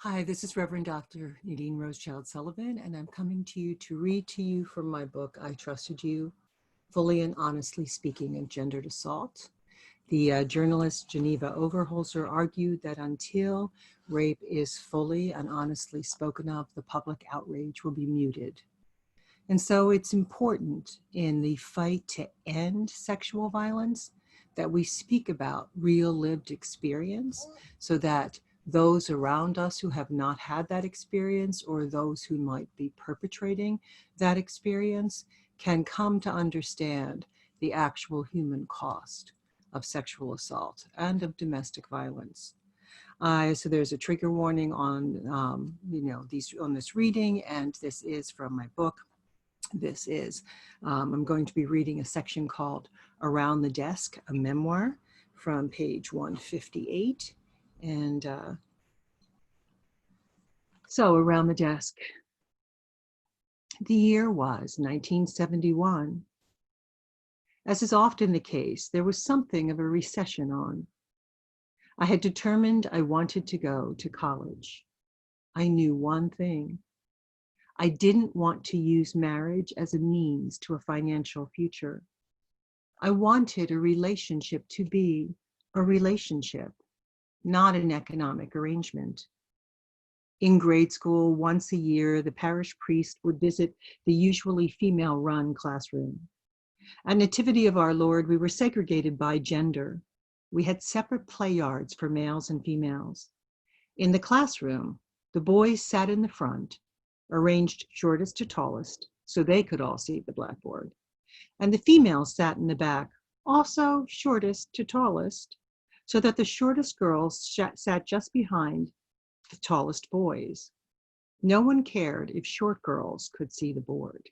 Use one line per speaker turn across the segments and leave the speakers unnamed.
Hi, this is Reverend Dr. Nadine Rosechild-Sullivan, and I'm coming to you to read to you from my book, I Trusted You, Fully and Honestly Speaking of Gendered Assault. The journalist Geneva Overholzer argued that until rape is fully and honestly spoken of, the public outrage will be muted. And so it's important in the fight to end sexual violence that we speak about real lived experience so that those around us who have not had that experience or those who might be perpetrating that experience can come to understand the actual human cost of sexual assault and of domestic violence. So there's a trigger warning on, on this reading, and this is from my book. I'm going to be reading a section called Around the Desk, a memoir from page 158. And so around the desk, the year was 1971. As is often the case, there was something of a recession on. I had determined I wanted to go to college. I knew one thing. I didn't want to use marriage as a means to a financial future. I wanted a relationship to be a relationship, not an economic arrangement. In grade school, once a year, the parish priest would visit the usually female-run classroom. At Nativity of Our Lord, we were segregated by gender. We had separate play yards for males and females. In the classroom, the boys sat in the front, arranged shortest to tallest, so they could all see the blackboard. And the females sat in the back, also shortest to tallest, so that the shortest girls sat just behind the tallest boys. No one cared if short girls could see the board.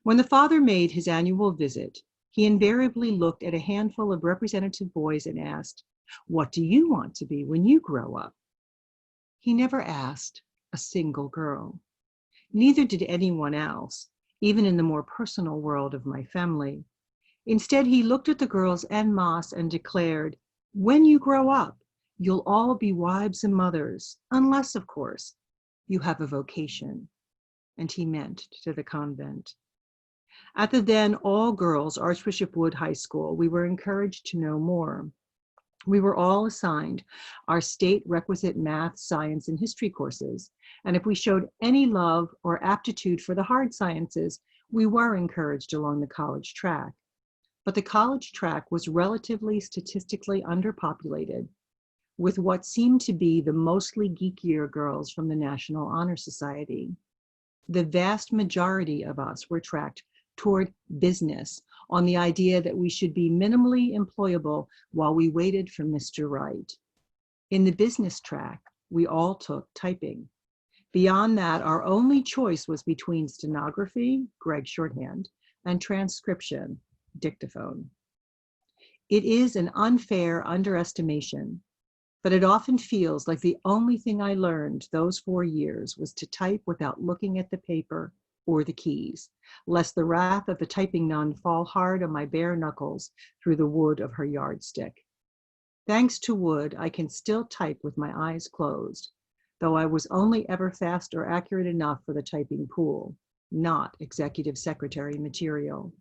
When the father made his annual visit, he invariably looked at a handful of representative boys and asked, "What do you want to be when you grow up?" He never asked a single girl. Neither did anyone else, even in the more personal world of my family. Instead, he looked at the girls en masse and declared, "When you grow up, you'll all be wives and mothers, unless, of course, you have a vocation." And he meant to the convent. At the then all-girls Archbishop Wood High School, we were encouraged to know more. We were all assigned our state requisite math, science, and history courses. And if we showed any love or aptitude for the hard sciences, we were encouraged along the college track. But the college track was relatively statistically underpopulated, with what seemed to be the mostly geekier girls from the National Honor Society. The vast majority of us were tracked toward business on the idea that we should be minimally employable while we waited for Mr. Right. In the business track, we all took typing. Beyond that, our only choice was between stenography, Greg shorthand, and transcription, dictaphone. It is an unfair underestimation, but it often feels like the only thing I learned those 4 years was to type without looking at the paper or the keys, lest the wrath of the typing nun fall hard on my bare knuckles through the wood of her yardstick. Thanks to Wood, I can still type with my eyes closed, though I was only ever fast or accurate enough for the typing pool, not executive secretary material.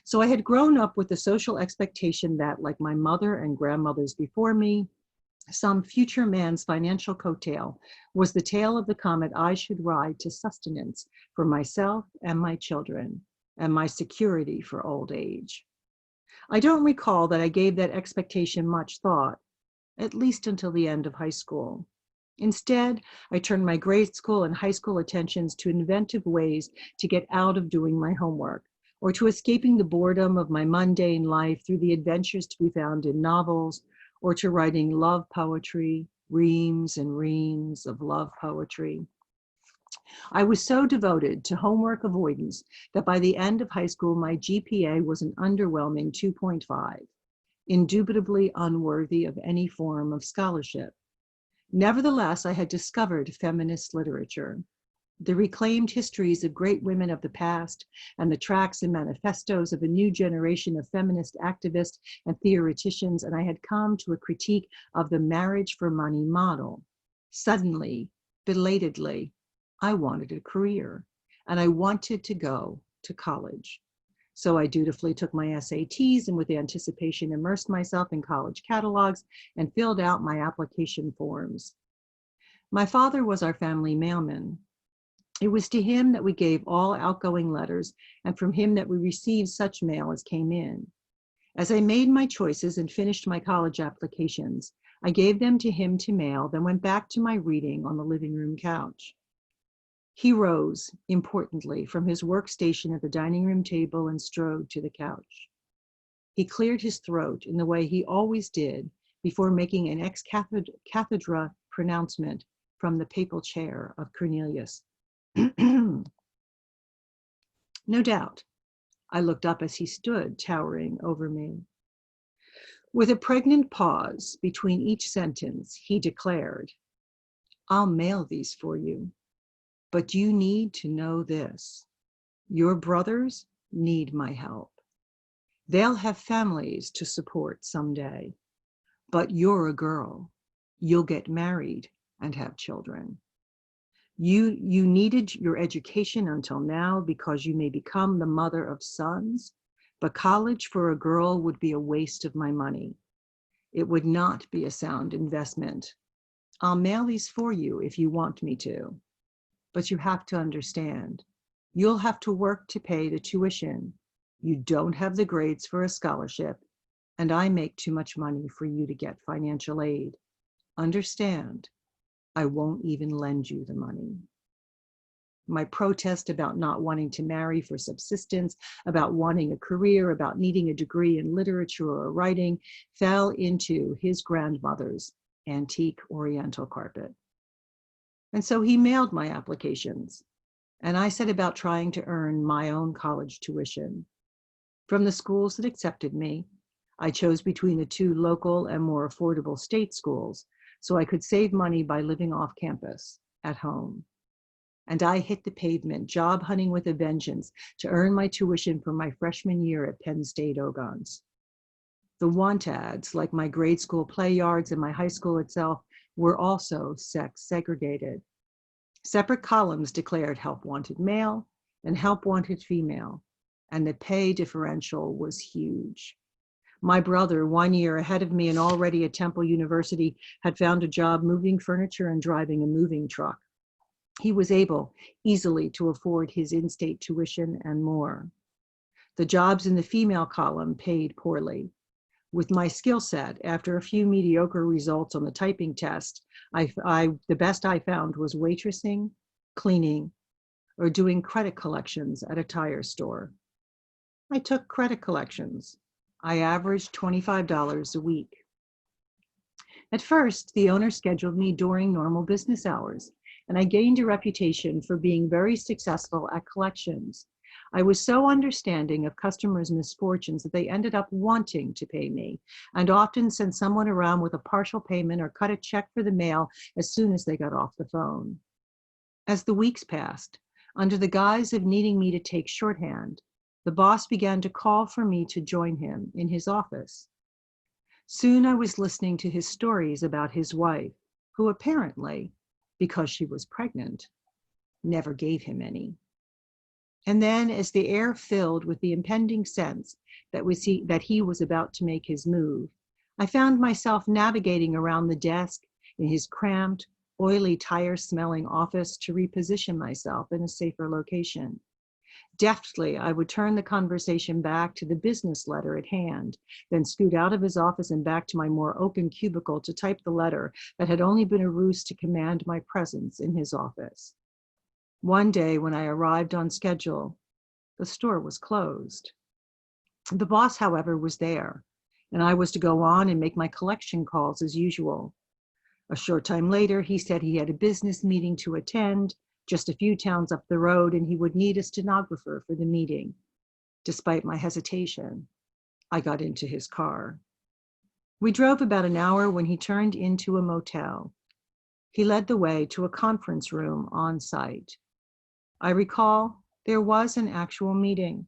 So I had grown up with the social expectation that, like my mother and grandmothers before me, some future man's financial coattail was the tail of the comet I should ride to sustenance for myself and my children, and my security for old age. I don't recall that I gave that expectation much thought, at least until the end of high school. Instead, I turned my grade school and high school attentions to inventive ways to get out of doing my homework, or to escaping the boredom of my mundane life through the adventures to be found in novels, or to writing love poetry, reams and reams of love poetry. I was so devoted to homework avoidance that by the end of high school, my GPA was an underwhelming 2.5, indubitably unworthy of any form of scholarship. Nevertheless, I had discovered feminist literature. The reclaimed histories of great women of the past and the tracts and manifestos of a new generation of feminist activists and theoreticians, and I had come to a critique of the marriage for money model. Suddenly, belatedly, I wanted a career, and I wanted to go to college. So I dutifully took my SATs and with anticipation immersed myself in college catalogs and filled out my application forms. My father was our family mailman. It was to him that we gave all outgoing letters and from him that we received such mail as came in. As I made my choices and finished my college applications, I gave them to him to mail, then went back to my reading on the living room couch. He rose, importantly, from his workstation at the dining room table and strode to the couch. He cleared his throat in the way he always did before making an ex cathedra pronouncement from the papal chair of Cornelius. No doubt, I looked up as he stood towering over me. With a pregnant pause between each sentence, he declared, "I'll mail these for you, but you need to know this. Your brothers need my help. They'll have families to support someday, but you're a girl. You'll get married and have children. You needed your education until now because you may become the mother of sons, but college for a girl would be a waste of my money. It would not be a sound investment. I'll mail these for you if you want me to, but you have to understand, you'll have to work to pay the tuition. You don't have the grades for a scholarship, and I make too much money for you to get financial aid. Understand, I won't even lend you the money." My protest about not wanting to marry for subsistence, about wanting a career, about needing a degree in literature or writing, fell into his grandmother's antique Oriental carpet. And so he mailed my applications, and I set about trying to earn my own college tuition. From the schools that accepted me, I chose between the two local and more affordable state schools, so I could save money by living off campus at home. And I hit the pavement, job hunting with a vengeance to earn my tuition for my freshman year at Penn State Ogons. The want ads, like my grade school play yards and my high school itself, were also sex segregated. Separate columns declared help wanted male and help wanted female, and the pay differential was huge. My brother, 1 year ahead of me and already at Temple University, had found a job moving furniture and driving a moving truck. He was able easily to afford his in-state tuition and more. The jobs in the female column paid poorly. With my skill set, after a few mediocre results on the typing test, the best I found was waitressing, cleaning, or doing credit collections at a tire store. I took credit collections. I averaged $25 a week. At first, the owner scheduled me during normal business hours, and I gained a reputation for being very successful at collections. I was so understanding of customers' misfortunes that they ended up wanting to pay me, and often sent someone around with a partial payment or cut a check for the mail as soon as they got off the phone. As the weeks passed, under the guise of needing me to take shorthand, the boss began to call for me to join him in his office. Soon I was listening to his stories about his wife, who apparently, because she was pregnant, never gave him any. And then, as the air filled with the impending sense that he was about to make his move, I found myself navigating around the desk in his cramped, oily, tire-smelling office to reposition myself in a safer location. Deftly, I would turn the conversation back to the business letter at hand, then scoot out of his office and back to my more open cubicle to type the letter that had only been a ruse to command my presence in his office. One day when I arrived on schedule, the store was closed. The boss, however, was there, and I was to go on and make my collection calls as usual. A short time later, he said he had a business meeting to attend, just a few towns up the road, and he would need a stenographer for the meeting. Despite my hesitation, I got into his car. We drove about an hour when he turned into a motel. He led the way to a conference room on site. I recall there was an actual meeting,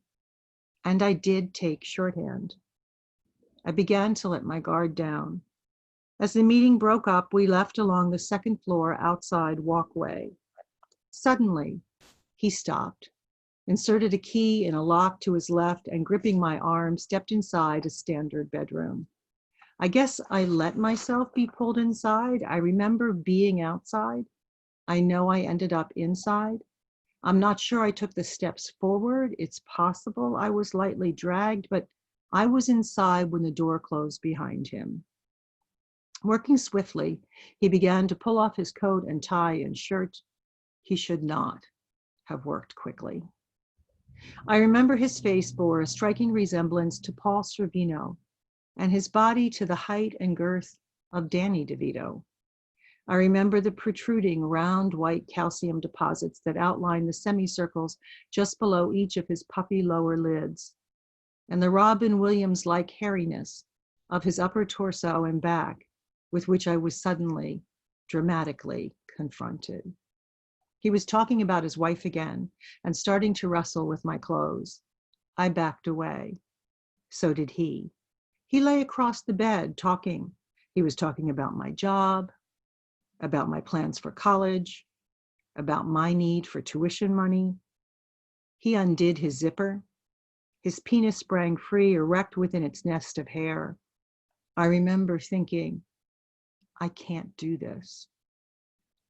and I did take shorthand. I began to let my guard down. As the meeting broke up, we left along the second floor outside walkway. Suddenly, he stopped, inserted a key in a lock to his left, and gripping my arm, stepped inside a standard bedroom. I guess I let myself be pulled inside. I remember being outside. I know I ended up inside. I'm not sure I took the steps forward. It's possible I was lightly dragged, but I was inside when the door closed behind him. Working swiftly, he began to pull off his coat and tie and shirt. He should not have worked quickly. I remember his face bore a striking resemblance to Paul Sorvino, and his body to the height and girth of Danny DeVito. I remember the protruding round white calcium deposits that outline the semicircles just below each of his puffy lower lids, and the Robin Williams-like hairiness of his upper torso and back, with which I was suddenly, dramatically confronted. He was talking about his wife again and starting to wrestle with my clothes. I backed away. So did he. He lay across the bed talking. He was talking about my job, about my plans for college, about my need for tuition money. He undid his zipper. His penis sprang free, erect within its nest of hair. I remember thinking, I can't do this.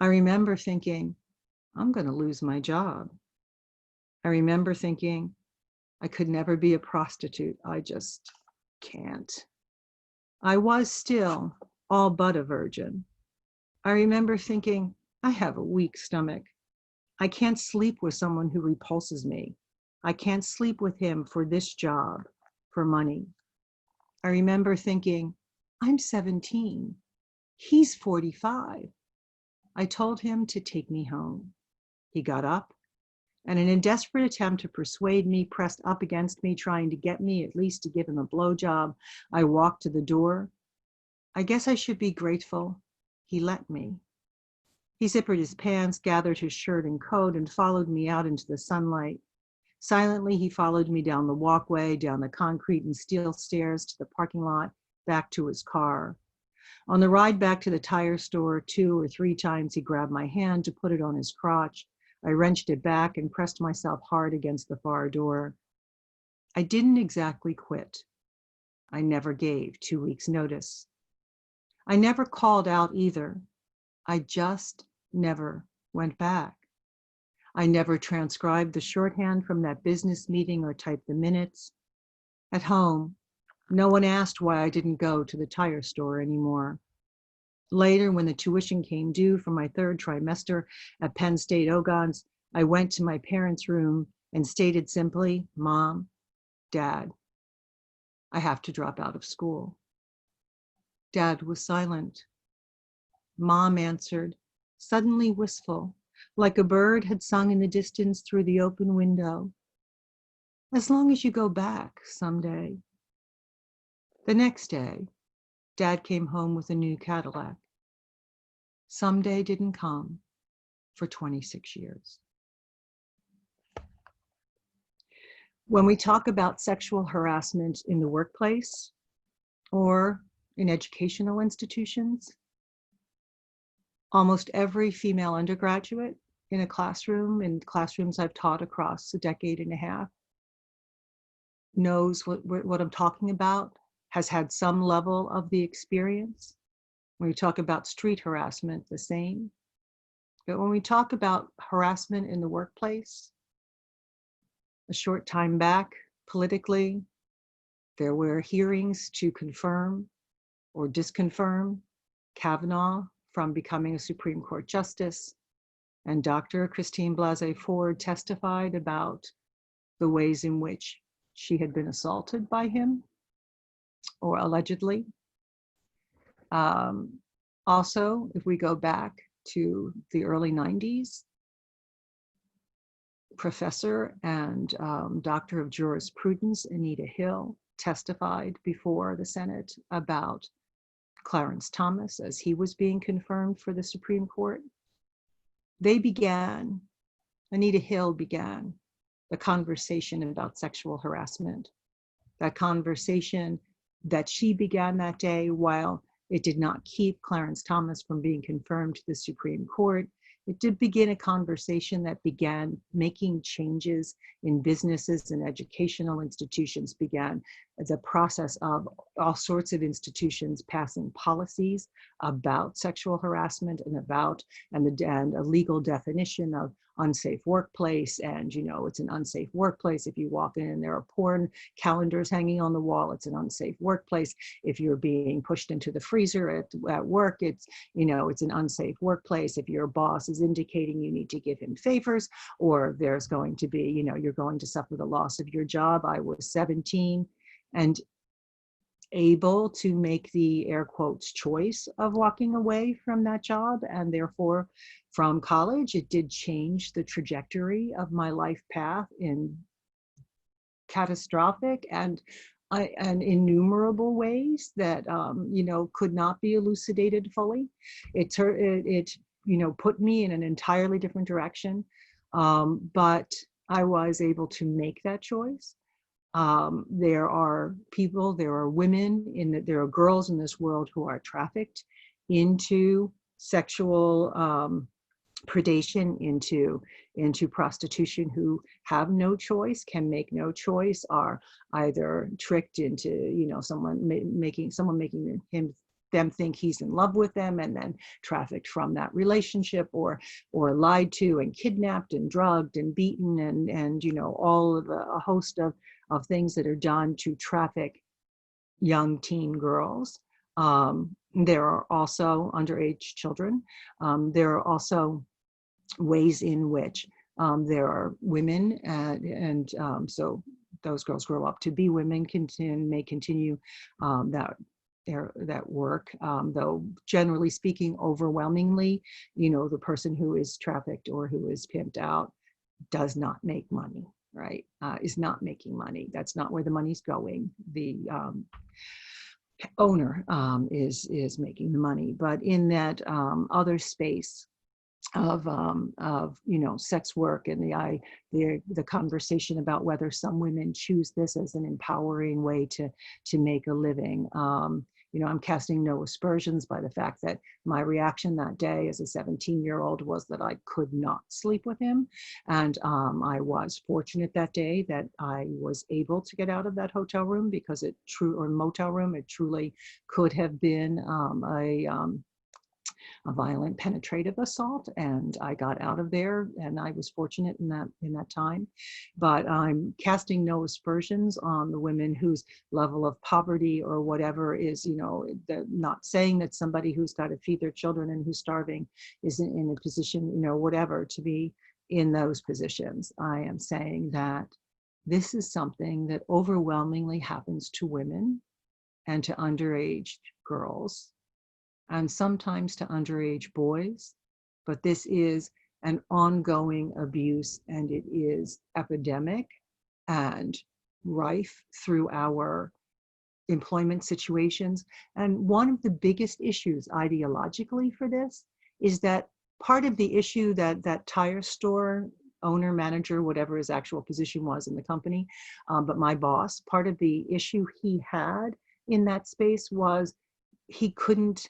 I remember thinking, I'm going to lose my job. I remember thinking, I could never be a prostitute. I just can't. I was still all but a virgin. I remember thinking, I have a weak stomach. I can't sleep with someone who repulses me. I can't sleep with him for this job, for money. I remember thinking, I'm 17. He's 45. I told him to take me home. He got up, and in a desperate attempt to persuade me, pressed up against me, trying to get me at least to give him a blowjob. I walked to the door. I guess I should be grateful he let me. He zippered his pants, gathered his shirt and coat, and followed me out into the sunlight. Silently, he followed me down the walkway, down the concrete and steel stairs to the parking lot, back to his car. On the ride back to the tire store, 2 or 3 times he grabbed my hand to put it on his crotch. I wrenched it back and pressed myself hard against the far door. I didn't exactly quit. I never gave 2 weeks' notice. I never called out either. I just never went back. I never transcribed the shorthand from that business meeting or typed the minutes. At home, no one asked why I didn't go to the tire store anymore. Later, when the tuition came due for my 3rd trimester at Penn State Ogons, I went to my parents' room and stated simply, Mom, Dad, I have to drop out of school. Dad was silent. Mom answered, suddenly wistful, like a bird had sung in the distance through the open window. As long as you go back someday. The next day, Dad came home with a new Cadillac. Someday didn't come for 26 years. When we talk about sexual harassment in the workplace or in educational institutions, almost every female undergraduate in a classroom, in classrooms I've taught across a decade and a half, knows what I'm talking about, has had some level of the experience. When we talk about street harassment, the same. But when we talk about harassment in the workplace, a short time back, politically, there were hearings to confirm or disconfirm Kavanaugh from becoming a Supreme Court justice, and Dr. Christine Blasey Ford testified about the ways in which she had been assaulted by him, or allegedly. Also, if we go back to the early 90s, professor and doctor of jurisprudence Anita Hill testified before the Senate about Clarence Thomas as he was being confirmed for the Supreme Court. Anita Hill began the conversation about sexual harassment. That conversation that she began that day while It did not keep Clarence Thomas from being confirmed to the Supreme Court. It did begin a conversation that began making changes in businesses and educational institutions, began the process of all sorts of institutions passing policies about sexual harassment and a legal definition of unsafe workplace. And, it's an unsafe workplace if you walk in and there are porn calendars hanging on the wall. It's an unsafe workplace if you're being pushed into the freezer at work. It's an unsafe workplace if your boss is indicating you need to give him favors, or there's going to be, you're going to suffer the loss of your job. I was 17 and able to make the air quotes choice of walking away from that job, and therefore from college. It did change the trajectory of my life path in catastrophic and innumerable ways that could not be elucidated fully. It put me in an entirely different direction, but I was able to make that choice. There are women there are girls in this world who are trafficked into sexual predation, into prostitution, who have no choice, can make no choice, are either tricked into someone making them think he's in love with them, and then trafficked from that relationship, or lied to and kidnapped and drugged and beaten, and all of a host of things that are done to traffic young teen girls. There are also underage children. There are also ways in which there are women, and so those girls grow up to be women, may continue that work, though generally speaking, overwhelmingly, the person who is trafficked or who is pimped out does not make money, right? Is not making money. That's not where the money's going. The owner is making the money. But in that other space of sex work and the conversation about whether some women choose this as an empowering way to make a living. I'm casting no aspersions by the fact that my reaction that day as a 17-year-old was that I could not sleep with him. And I was fortunate that day that I was able to get out of that hotel room, because or motel room, it truly could have been a violent penetrative assault, and I got out of there, and I was fortunate in that time. But I'm casting no aspersions on the women whose level of poverty or whatever is, not saying that somebody who's got to feed their children and who's starving isn't in a position, whatever, to be in those positions. I am saying that this is something that overwhelmingly happens to women and to underage girls, and sometimes to underage boys, but this is an ongoing abuse, and it is epidemic and rife through our employment situations. And one of the biggest issues ideologically for this is that part of the issue that tire store owner, manager, whatever his actual position was in the company, but my boss, part of the issue he had in that space was he couldn't,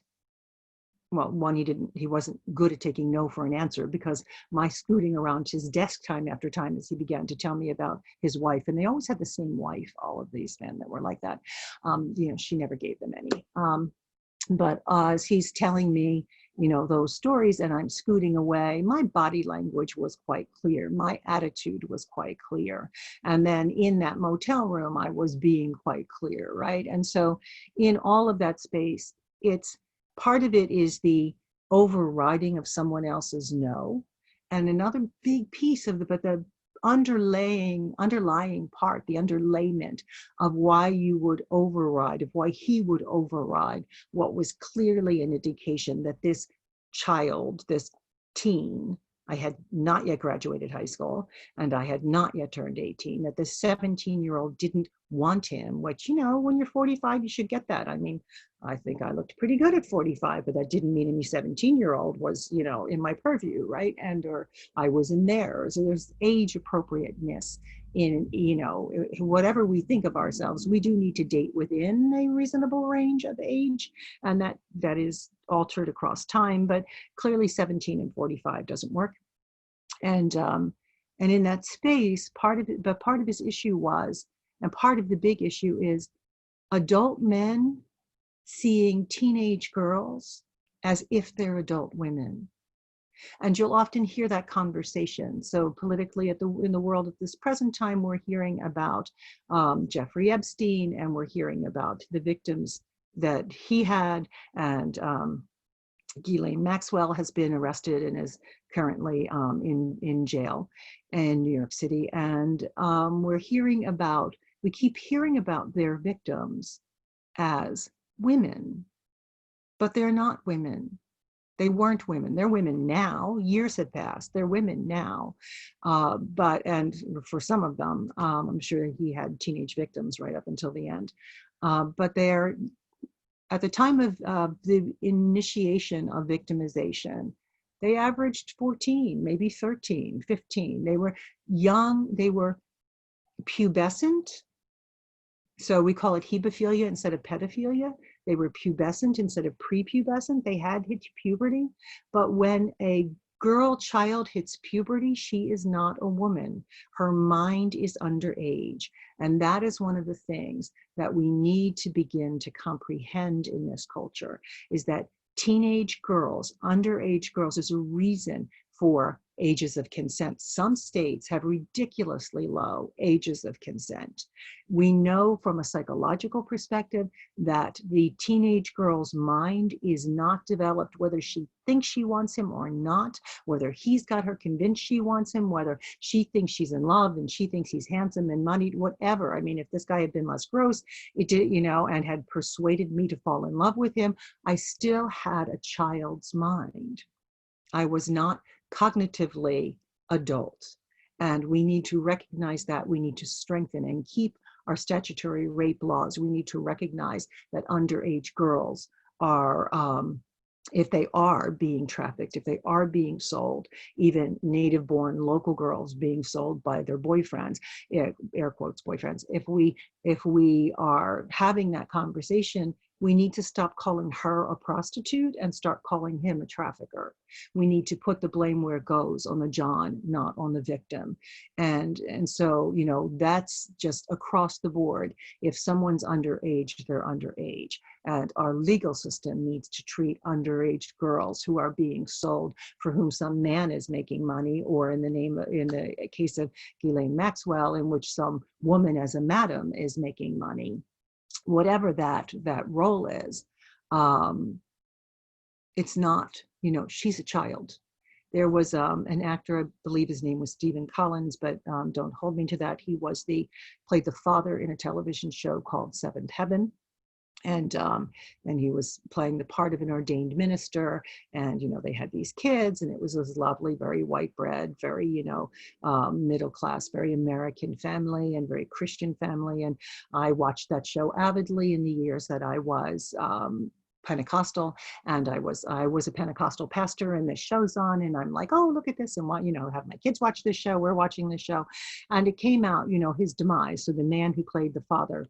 well, one, he wasn't good at taking no for an answer, because my scooting around his desk time after time as he began to tell me about his wife, and they always had the same wife, all of these men that were like that. She never gave them any. But as he's telling me, those stories, and I'm scooting away, my body language was quite clear. My attitude was quite clear. And then in that motel room, I was being quite clear, right? And so in all of that space, part of it is the overriding of someone else's no. And another big piece of the underlying part, the underlayment of why you would override, of why he would override what was clearly an indication that this child, this teen, I had not yet graduated high school, and I had not yet turned 18, that the 17-year-old didn't want him, which, when you're 45, you should get that. I mean, I think I looked pretty good at 45, but that didn't mean any 17-year-old was, in my purview, right? Or I was in theirs. So there's age appropriateness in, whatever we think of ourselves. We do need to date within a reasonable range of age, and that is altered across time. But clearly, 17 and 45 doesn't work. And in that space, part of his issue was, and part of the big issue is adult men seeing teenage girls as if they're adult women. And you'll often hear that conversation. So politically in the world at this present time, we're hearing about Jeffrey Epstein, and we're hearing about the victims that he had. And Ghislaine Maxwell has been arrested and is currently in jail in New York City. And we keep hearing about their victims as women, but they're not women. They weren't women. They're women now. Years have passed. They're women now. And for some of them, I'm sure he had teenage victims right up until the end. But they're, at the time of the initiation of victimization, they averaged 14, maybe 13, 15. They were young. They were pubescent. So we call it hebephilia instead of pedophilia. They were pubescent instead of prepubescent. They had hit puberty. But when a child hits puberty, she is not a woman. Her mind is underage. And that is one of the things that we need to begin to comprehend in this culture, is that teenage girls, underage girls, there's a reason for ages of consent. Some states have ridiculously low ages of consent. We know from a psychological perspective that the teenage girl's mind is not developed, whether she thinks she wants him or not, whether he's got her convinced she wants him, whether she thinks she's in love and she thinks he's handsome and moneyed, whatever. I mean, if this guy had been less gross, it did, and had persuaded me to fall in love with him, I still had a child's mind. I was not cognitively adult. And we need to recognize that. We need to strengthen and keep our statutory rape laws. We need to recognize that underage girls are, if they are being trafficked, if they are being sold, even native-born local girls being sold by their boyfriends, air quotes boyfriends, if we are having that conversation, we need to stop calling her a prostitute and start calling him a trafficker. We need to put the blame where it goes, on the John, not on the victim. And so, that's just across the board. If someone's underage, they're underage. And our legal system needs to treat underage girls who are being sold, for whom some man is making money, or in the case of Ghislaine Maxwell, in which some woman as a madam is making money. Whatever that role is, it's not, she's a child. There was an actor, I believe his name was Stephen Collins, but don't hold me to that. He played the father in a television show called Seventh Heaven. And he was playing the part of an ordained minister, and they had these kids, and it was this lovely, very white bread, very middle class, very American family, and very Christian family. And I watched that show avidly in the years that I was Pentecostal, and I was a Pentecostal pastor, and this show's on, and I'm like, oh, look at this, and have my kids watch this show. We're watching this show, and it came out, his demise. So the man who played the father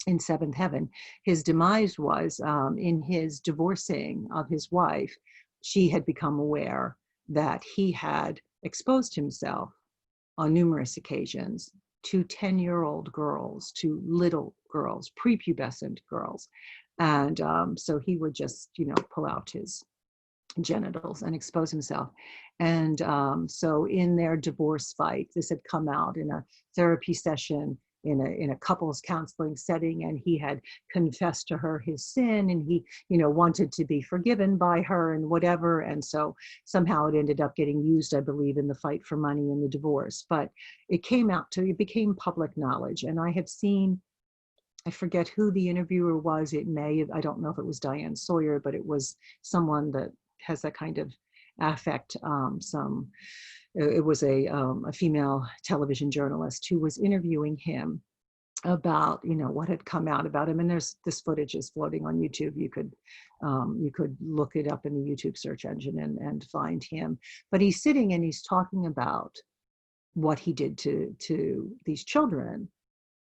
in Seventh Heaven, his demise was in his divorcing of his wife. She had become aware that he had exposed himself on numerous occasions to 10-year-old girls, to little girls, prepubescent girls. And so he would just, pull out his genitals and expose himself. And so in their divorce fight, this had come out in a therapy session, in a couples counseling setting, and he had confessed to her his sin, and he, wanted to be forgiven by her and whatever. And so somehow it ended up getting used, I believe, in the fight for money in the divorce. But it became public knowledge. And I have seen, I forget who the interviewer was. I don't know if it was Diane Sawyer, but it was someone that has that kind of affect. It was a female television journalist who was interviewing him. about, what had come out about him. And this footage is floating on YouTube. You could look it up in the YouTube search engine and find him. But he's sitting and he's talking about what he did to these children,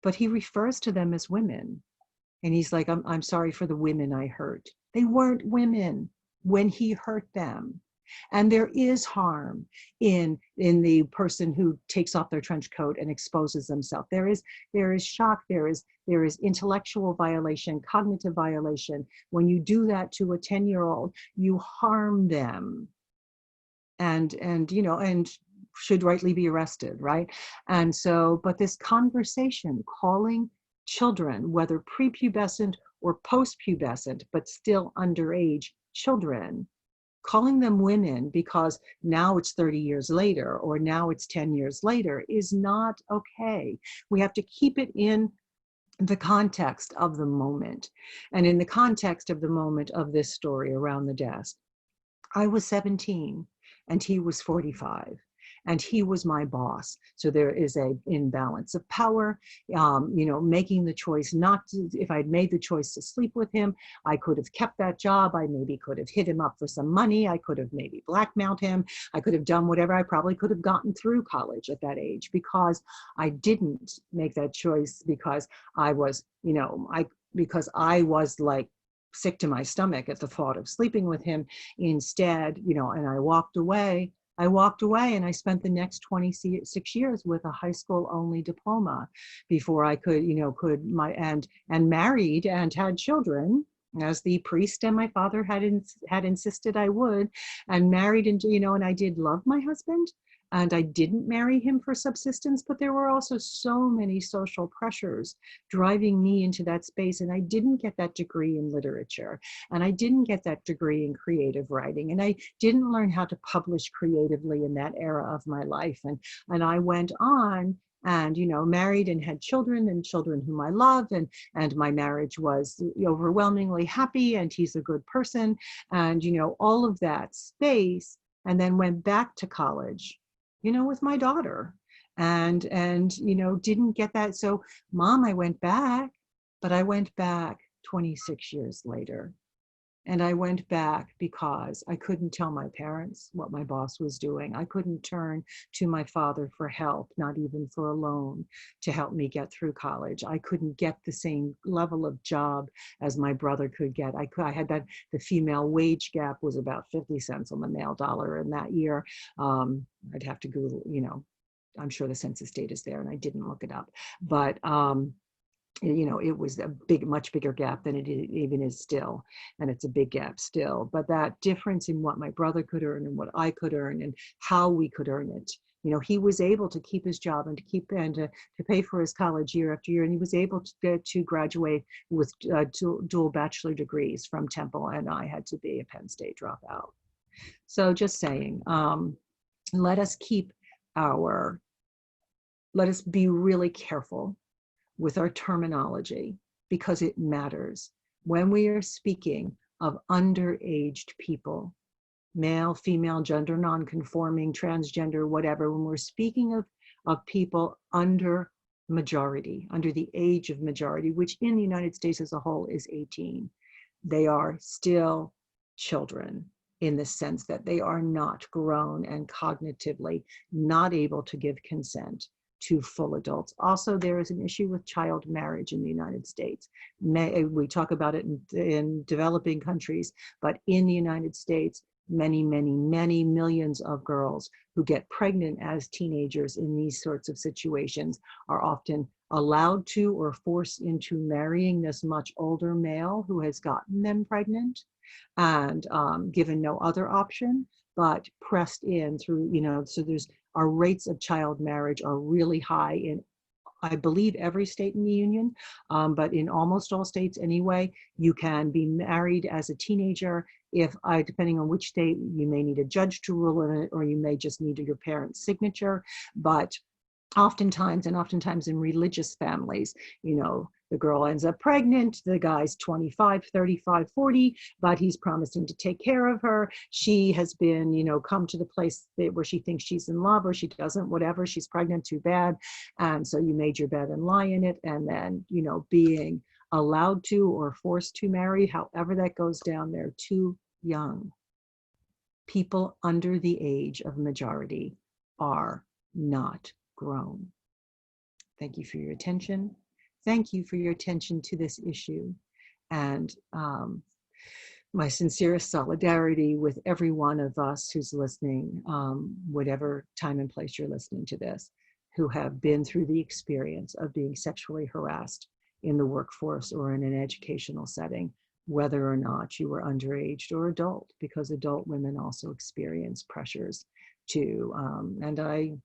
but he refers to them as women. And he's like, I'm sorry for the women I hurt. They weren't women when he hurt them. And there is harm in the person who takes off their trench coat and exposes themselves. There is shock, there is intellectual violation, cognitive violation. When you do that to a 10-year-old, you harm them. And should rightly be arrested, right? And so, but this conversation, calling children, whether prepubescent or postpubescent, but still underage children, calling them women because now it's 30 years later or now it's 10 years later is not okay. We have to keep it in the context of the moment. And in the context of the moment of this story around the desk, I was 17 and he was 45. And he was my boss. So there is an imbalance of power, making the choice if I'd made the choice to sleep with him, I could have kept that job. I maybe could have hit him up for some money. I could have maybe blackmailed him. I could have done whatever. I probably could have gotten through college at that age because I didn't make that choice because I was, because I was like sick to my stomach at the thought of sleeping with him. Instead, and I walked away and I spent the next 26 years with a high school only diploma before I could, and married and had children, as the priest and my father had insisted I would, and married, and I did love my husband. And I didn't marry him for subsistence, but there were also so many social pressures driving me into that space. And I didn't get that degree in literature. And I didn't get that degree in creative writing. And I didn't learn how to publish creatively in that era of my life. And I went on and, married and had children whom I loved. And my marriage was overwhelmingly happy and he's a good person. And, all of that space, and then went back to college, with my daughter and, didn't get that. So Mom, I went back, but I went back 26 years later. And I went back because I couldn't tell my parents what my boss was doing. I couldn't turn to my father for help, not even for a loan to help me get through college. I couldn't get the same level of job as my brother could get. I had that, the female wage gap was about 50 cents on the male dollar in that year. I'd have to Google, I'm sure the census data is there and I didn't look it up, but it was a much bigger gap than it even is still. And it's a big gap still. But that difference in what my brother could earn and what I could earn and how we could earn it. He was able to keep his job and to pay for his college year after year. And he was able to graduate with dual bachelor degrees from Temple. And I had to be a Penn State dropout. So just saying, let us be really careful with our terminology, because it matters. When we are speaking of underaged people, male, female, gender non-conforming, transgender, whatever, when we're speaking of people under majority, under the age of majority, which in the United States as a whole is 18, they are still children in the sense that they are not grown and cognitively not able to give consent to full adults. Also, there is an issue with child marriage in the United States. We talk about it in developing countries, but in the United States, many, many, many millions of girls who get pregnant as teenagers in these sorts of situations are often allowed to or forced into marrying this much older male who has gotten them pregnant and given no other option, but pressed in through, so our rates of child marriage are really high in, I believe, every state in the union, but in almost all states anyway. You can be married as a teenager. Depending on which state, you may need a judge to rule on it, or you may just need your parents' signature. But oftentimes in religious families, The girl ends up pregnant. The guy's 25, 35, 40, but he's promising to take care of her. She has been, come to the place where she thinks she's in love, or she doesn't, whatever. She's pregnant, too bad. And so you made your bed and lie in it. And then, being allowed to or forced to marry, however that goes down, they're too young. People under the age of majority are not grown. Thank you for your attention. Thank you for your attention to this issue. And my sincerest solidarity with every one of us who's listening, whatever time and place you're listening to this, who have been through the experience of being sexually harassed in the workforce or in an educational setting, whether or not you were underage or adult, because adult women also experience pressures to, and I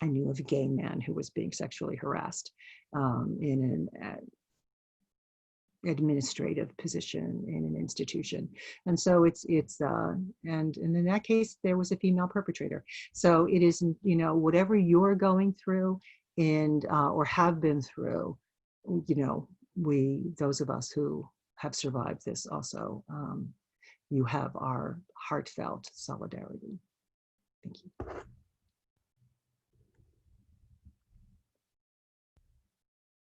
knew of a gay man who was being sexually harassed in an administrative position in an institution. And so and in that case, there was a female perpetrator. So it is, whatever you're going through and, or have been through, those of us who have survived this also, you have our heartfelt solidarity. Thank you.